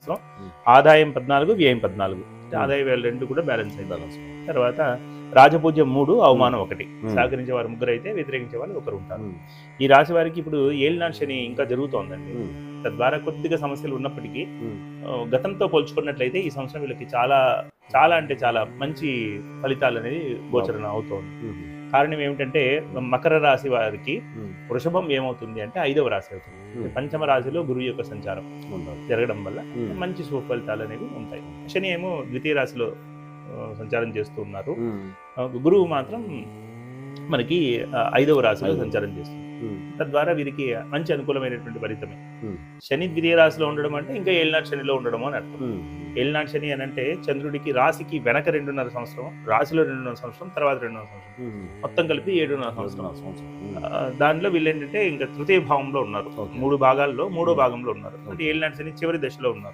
సంవత్సరం ఆదాయం 14, వ్యయం 14. ఆదాయ వ్యయాలు రెండు కూడా బ్యాలెన్స్ అయింది. తర్వాత రాజపూజ్యం 3, అవమానం 1. సహకరించే వారు 3 అయితే వ్యతిరేకించే వాళ్ళు 1 ఉంటారు. ఈ రాశి వారికి ఇప్పుడు ఏలినాటి శని ఇంకా జరుగుతోందండి. తద్వారా కొద్దిగా సమస్యలు ఉన్నప్పటికీ గతంతో పోల్చుకున్నట్లయితే ఈ సంవత్సరం వీళ్ళకి చాలా చాలా అంటే చాలా మంచి ఫలితాలు అనేది గోచరణ అవుతోంది. కారణం ఏమిటంటే మకర రాశి వారికి వృషభం ఏమవుతుంది అంటే 5వ రాశి అవుతుంది. పంచమ రాశిలో గురువు యొక్క సంచారం జరగడం వల్ల మంచి సుఫలితాలు అనేవి ఉంటాయి. శని ఏమో ద్వితీయ రాశిలో సంచారం చేస్తూ ఉన్నారు. గురువు మాత్రం మనకి 5వ రాశిలో సంచారం చేస్తుంది. తద్వారా వీరికి మంచి అనుకూలమైనటువంటి ఫలితమే. శని ద్వితీయ రాశిలో ఉండడం అంటే ఇంకా ఏలినాటి శనిలో ఉండడం అని అర్థం. ఏలినాటి శని అని అంటే చంద్రుడికి రాశికి వెనక 2.5 సంవత్సరం, రాశిలో 2.5 సంవత్సరం, తర్వాత 2.5 సంవత్సరం, మొత్తం కలిపి 7.5 సంవత్సరం. దానిలో వీళ్ళు ఏంటంటే ఇంకా తృతీయ భావంలో ఉన్నారు. 3 భాగాల్లో 3వ భాగంలో ఉన్నారు. అంటే ఏలినాటి శని చివరి దశలో ఉన్నారు.